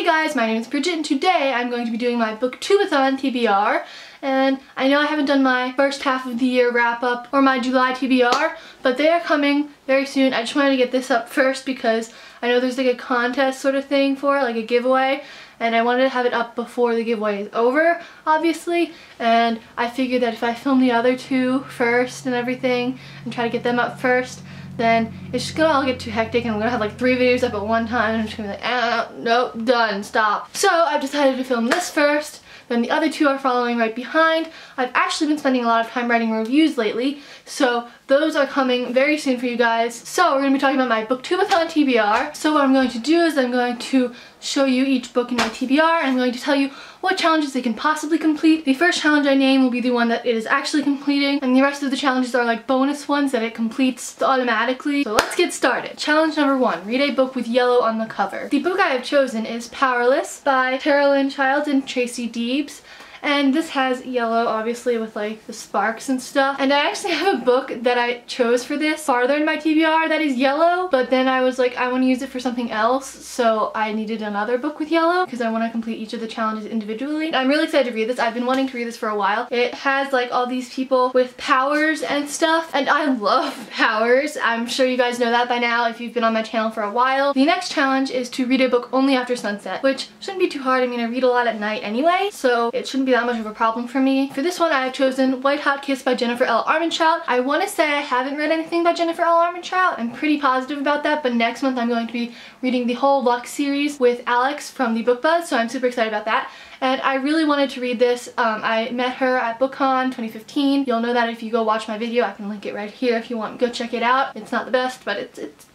guys, my name is Bridget and today I'm going to be doing my Booktube-A-Thon TBR, and I know I haven't done my first half of the year wrap up or my July TBR, but they are coming very soon. I just wanted to get this up first because I know there's like a contest sort of thing for it, like a giveaway, and I wanted to have it up before the giveaway is over, obviously, and I figured that if I film the other two first and everything and try to get them up first, then it's just gonna all get too hectic and I'm gonna have like 3 videos up at one time and I'm just gonna be like, nope, done, stop. So I've decided to film this first, then the other two are following right behind. I've actually been spending a lot of time writing reviews lately, so those are coming very soon for you guys. So we're gonna be talking about my Booktube-A-Thon TBR. So what I'm going to do is I'm going to show you each book in my TBR and I'm going to tell you what challenges they can possibly complete. The first challenge I name will be the one that it is actually completing, and the rest of the challenges are like bonus ones that it completes automatically. So let's get started. Challenge number 1, read a book with yellow on the cover. The book I have chosen is Powerless by Tara Lynn Childs and Tracy Deebs. And this has yellow, obviously, with like the sparks and stuff. And I actually have a book that I chose for this farther in my TBR that is yellow, but then I was like, I want to use it for something else, so I needed another book with yellow because I want to complete each of the challenges individually. I'm really excited to read this. I've been wanting to read this for a while. It has like all these people with powers and stuff, and I love powers. I'm sure you guys know that by now if you've been on my channel for a while. The next challenge is to read a book only after sunset, which shouldn't be too hard. I mean, I read a lot at night anyway, so it shouldn't be that much of a problem for me. For this one, I have chosen White Hot Kiss by Jennifer L. Armentrout. I want to say I haven't read anything by Jennifer L. Armentrout. I'm pretty positive about that, but next month I'm going to be reading the whole Lux series with Alex from the Book Buzz, so I'm super excited about that. And I really wanted to read this. I met her at BookCon 2015. You'll know that if you go watch my video. I can link it right here if you want. Go check it out. It's not the best, but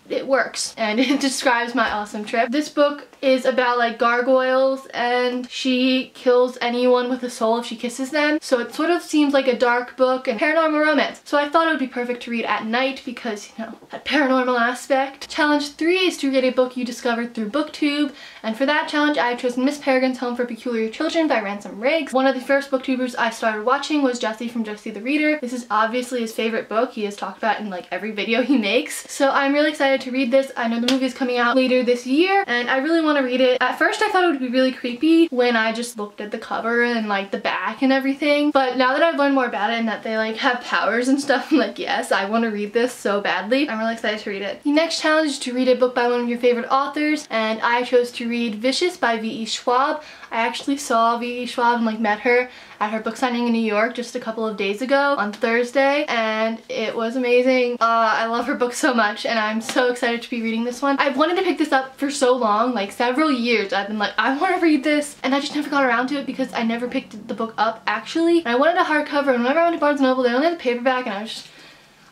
it works and it describes my awesome trip. This book is about like gargoyles and she kills anyone with a soul if she kisses them. So it sort of seems like a dark book and paranormal romance. So I thought it would be perfect to read at night because, you know, that paranormal aspect. Challenge 3 is to read a book you discovered through Booktube. And for that challenge, I have chosen Miss Peregrine's Home for Peculiar Children by Ransom Riggs. One of the first booktubers I started watching was Jesse from Jesse the Reader. This is obviously his favorite book. He has talked about it in like every video he makes. So I'm really excited to read this. I know the movie is coming out later this year and I really want to read it. At first I thought it would be really creepy when I just looked at the cover and like the back and everything, but now that I've learned more about it and that they like have powers and stuff, I'm like, yes, I want to read this so badly. I'm really excited to read it. The next challenge is to read a book by one of your favorite authors, and I chose to read Vicious by V.E. Schwab. I actually saw V.E. Schwab and like met her at her book signing in New York just a couple of days ago on Thursday, and it was amazing. I love her book so much and I'm so excited to be reading this one. I've wanted to pick this up for so long, like several years. I've been like, I want to read this, and I just never got around to it because I never picked the book up actually. And I wanted a hardcover, and whenever I went to Barnes & Noble they only had the paperback and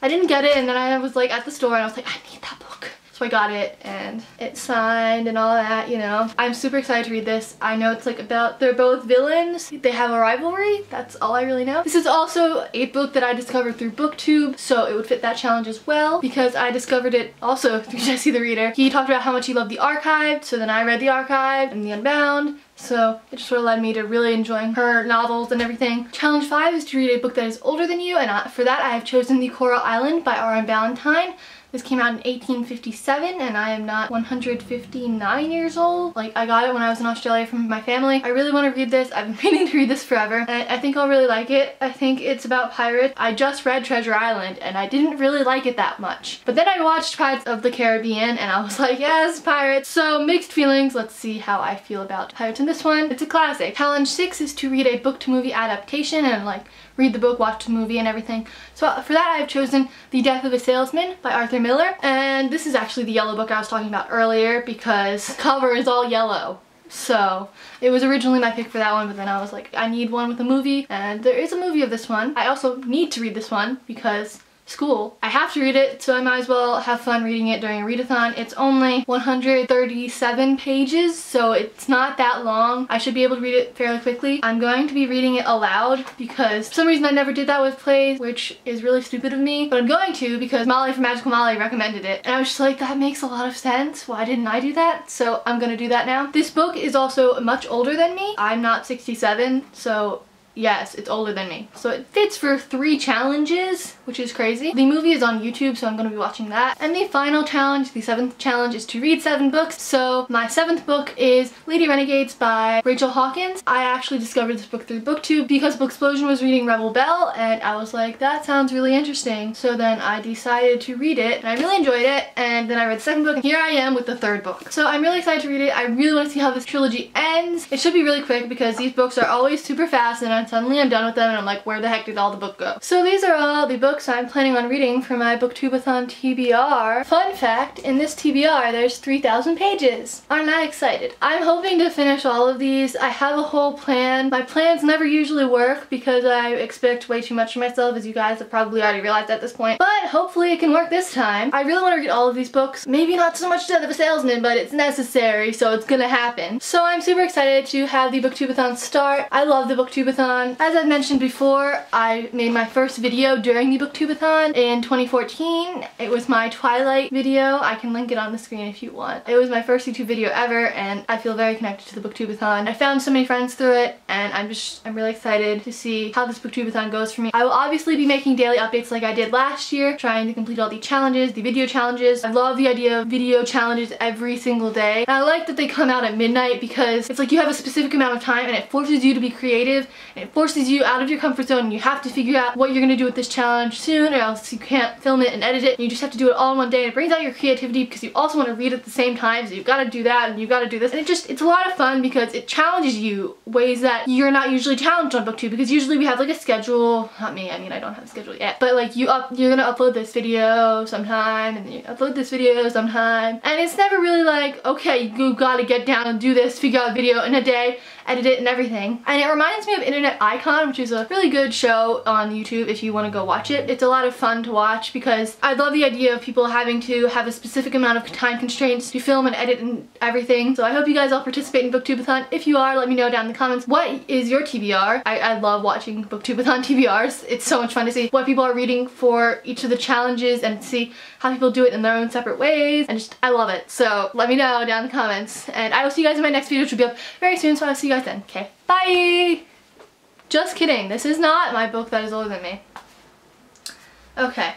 I didn't get it, and then I was like at the store and I was like, I need that book. So I got it and it's signed and all that, you know. I'm super excited to read this. I know it's like about, they're both villains. They have a rivalry. That's all I really know. This is also a book that I discovered through Booktube, so it would fit that challenge as well because I discovered it also through Jesse the Reader. He talked about how much he loved The Archived, so then I read The Archived and The Unbound. So it just sort of led me to really enjoying her novels and everything. Challenge 5 is to read a book that is older than you, and for that I have chosen The Coral Island by R.M. Ballantyne. This came out in 1857 and I am not 159 years old. Like, I got it when I was in Australia from my family. I really want to read this. I've been meaning to read this forever and I think I'll really like it. I think it's about pirates. I just read Treasure Island and I didn't really like it that much. But then I watched Pirates of the Caribbean and I was like, yes, pirates. So mixed feelings. Let's see how I feel about pirates in this one. It's a classic. Challenge 6 is to read a book to movie adaptation and like read the book, watch the movie and everything. So for that I have chosen The Death of a Salesman by Arthur Miller, and this is actually the yellow book I was talking about earlier because the cover is all yellow. So it was originally my pick for that one, but then I was like, I need one with a movie, and there is a movie of this one. I also need to read this one because school. I have to read it, so I might as well have fun reading it during a readathon. It's only 137 pages, so it's not that long. I should be able to read it fairly quickly. I'm going to be reading it aloud because for some reason I never did that with plays, which is really stupid of me, but I'm going to because Molly from Magical Molly recommended it, and I was just like, that makes a lot of sense. Why didn't I do that? So I'm gonna do that now. This book is also much older than me. I'm not 67, so Yes, it's older than me. So it fits for 3 challenges, which is crazy. The movie is on YouTube, so I'm going to be watching that. And the final challenge, the 7th challenge, is to read 7 books. So my 7th book is Lady Renegades by Rachel Hawkins. I actually discovered this book through BookTube because Booksplosion was reading Rebel Belle, and I was like, that sounds really interesting. So then I decided to read it, and I really enjoyed it. And then I read the 2nd book, and here I am with the 3rd book. So I'm really excited to read it. I really want to see how this trilogy ends. It should be really quick because these books are always super fast, and suddenly I'm done with them and I'm like, where the heck did all the book go? So these are all the books I'm planning on reading for my Booktube-A-Thon TBR. Fun fact, in this TBR there's 3,000 pages. Aren't I excited? I'm hoping to finish all of these. I have a whole plan. My plans never usually work because I expect way too much of myself, as you guys have probably already realized at this point. But hopefully it can work this time. I really want to read all of these books. Maybe not so much Death of a Salesman, but it's necessary, so it's gonna happen. So I'm super excited to have the Booktube-A-Thon start. I love the Booktube-A-Thon. As I've mentioned before, I made my first video during the Booktube-A-Thon in 2014. It was my Twilight video. I can link it on the screen if you want. It was my first YouTube video ever, and I feel very connected to the Booktube-A-Thon. I found so many friends through it, and I'm really excited to see how this Booktube-A-Thon goes for me. I will obviously be making daily updates like I did last year, trying to complete all the challenges, the video challenges. I love the idea of video challenges every single day. And I like that they come out at midnight because it's like you have a specific amount of time and it forces you to be creative, and it forces you out of your comfort zone, and you have to figure out what you're going to do with this challenge soon, or else you can't film it and edit it. And you just have to do it all in one day, and it brings out your creativity because you also want to read at the same time, so you've got to do that and you've got to do this. And it's a lot of fun because it challenges you ways that you're not usually challenged on BookTube, because usually we have like a schedule. Not me, I mean I don't have a schedule yet, but like you're gonna upload this video sometime, and then you upload this video sometime, and it's never really like, okay, you gotta get down and do this, figure out a video in a day, edit it and everything. And it reminds me of Internet Icon, which is a really good show on YouTube if you want to go watch it. It's a lot of fun to watch because I love the idea of people having to have a specific amount of time constraints to film and edit and everything. So I hope you guys all participate in Booktube-A-Thon. If you are, let me know down in the comments. What is your TBR? I love watching Booktube-A-Thon TBRs. It's so much fun to see what people are reading for each of the challenges and see how people do it in their own separate ways, and I love it. So let me know down in the comments, and I will see you guys in my next video, which will be up very soon, so I'll see you guys then. Okay, bye! Just kidding, this is not my book that is older than me. Okay.